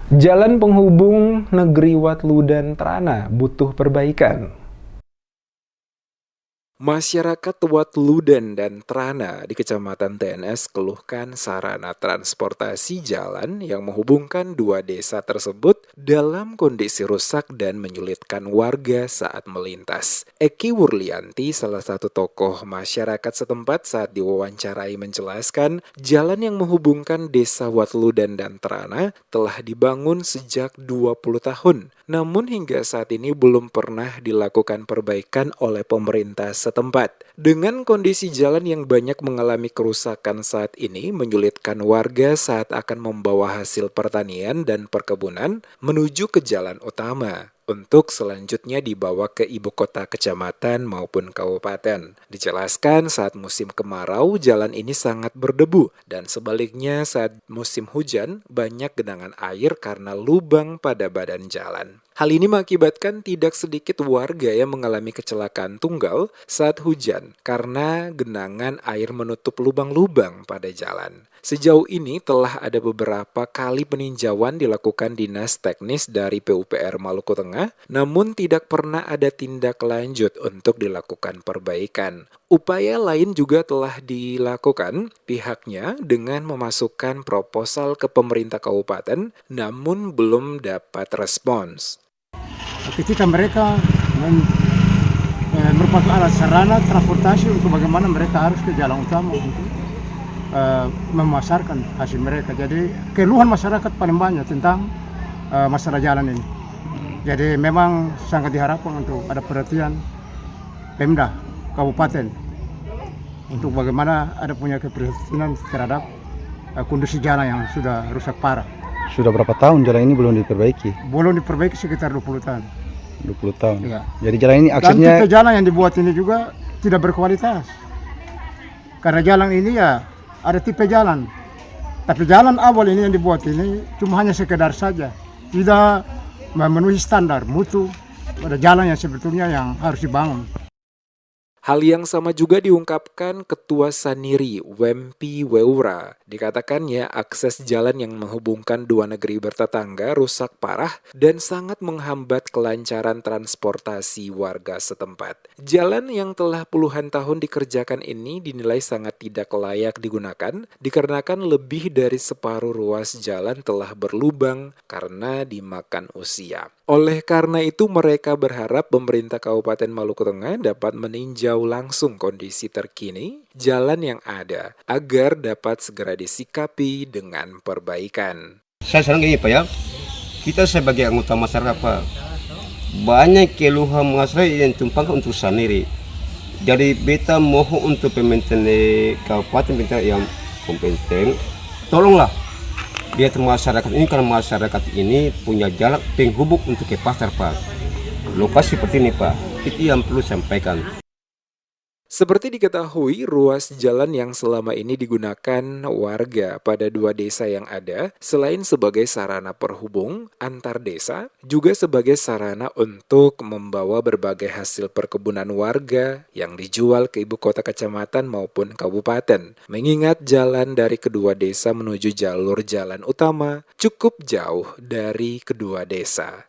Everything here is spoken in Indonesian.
Jalan penghubung negeri Watlu dan Trana butuh perbaikan. Masyarakat Watludan dan Trana di Kecamatan TNS keluhkan sarana transportasi jalan yang menghubungkan dua desa tersebut dalam kondisi rusak dan menyulitkan warga saat melintas. Eki Wurlianti, salah satu tokoh masyarakat setempat, saat diwawancarai menjelaskan jalan yang menghubungkan desa Watludan dan Trana telah dibangun sejak 20 tahun. Namun hingga saat ini belum pernah dilakukan perbaikan oleh pemerintah setempat. Dengan kondisi jalan yang banyak mengalami kerusakan saat ini menyulitkan warga saat akan membawa hasil pertanian dan perkebunan menuju ke jalan utama untuk selanjutnya dibawa ke ibu kota kecamatan maupun kabupaten. Dijelaskan saat musim kemarau jalan ini sangat berdebu dan sebaliknya saat musim hujan banyak genangan air karena lubang pada badan jalan. Hal ini mengakibatkan tidak sedikit warga yang mengalami kecelakaan tunggal saat hujan karena genangan air menutup lubang-lubang pada jalan. Sejauh ini telah ada beberapa kali peninjauan dilakukan Dinas Teknis dari PUPR Maluku Tengah, namun tidak pernah ada tindak lanjut untuk dilakukan perbaikan. Upaya lain juga telah dilakukan pihaknya dengan memasukkan proposal ke pemerintah kabupaten, namun belum dapat respons. Ketika mereka merupakan alat sarana transportasi untuk bagaimana mereka harus ke jalan utama untuk memasarkan hasil mereka. Jadi keluhan masyarakat paling banyak tentang masalah jalan ini. Jadi memang sangat diharapkan untuk ada perhatian Pemda Kabupaten untuk bagaimana ada punya keprihatinan terhadap kondisi jalan yang sudah rusak parah. Sudah berapa tahun jalan ini belum diperbaiki? Belum diperbaiki sekitar 20 tahun. 20 tahun. Ya. Jadi jalan ini Dan aksesnya tipe jalan yang dibuat ini juga tidak berkualitas. Karena jalan ini ya ada tipe jalan. Tapi jalan awal ini yang dibuat ini cuma hanya sekedar saja. Tidak memenuhi standar mutu pada jalan yang sebetulnya yang harus dibangun. Hal yang sama juga diungkapkan Ketua Saniri Wempi Weura. Dikatakannya akses jalan yang menghubungkan dua negeri bertetangga rusak parah dan sangat menghambat kelancaran transportasi warga setempat. Jalan yang telah puluhan tahun dikerjakan ini dinilai sangat tidak layak digunakan dikarenakan lebih dari separuh ruas jalan telah berlubang karena dimakan usia. Oleh karena itu mereka berharap pemerintah Kabupaten Maluku Tengah dapat meninjau langsung kondisi terkini jalan yang ada agar dapat segera disikapi dengan perbaikan. Saya saran gini Pak ya, kita sebagai anggota masyarakat Pak, banyak keluhan masyarakat yang tumpangkan untuk sendiri. Jadi beta mohon untuk pemerintah kabupaten yang kompeten, tolonglah biar masyarakat ini, karena masyarakat ini punya jalan penghubung untuk ke pasar Pak. Lokasi seperti ini Pak, itu yang perlu sampaikan. Seperti diketahui, ruas jalan yang selama ini digunakan warga pada dua desa yang ada, selain sebagai sarana perhubung antar desa, juga sebagai sarana untuk membawa berbagai hasil perkebunan warga yang dijual ke ibu kota kecamatan maupun kabupaten. Mengingat jalan dari kedua desa menuju jalur jalan utama cukup jauh dari kedua desa.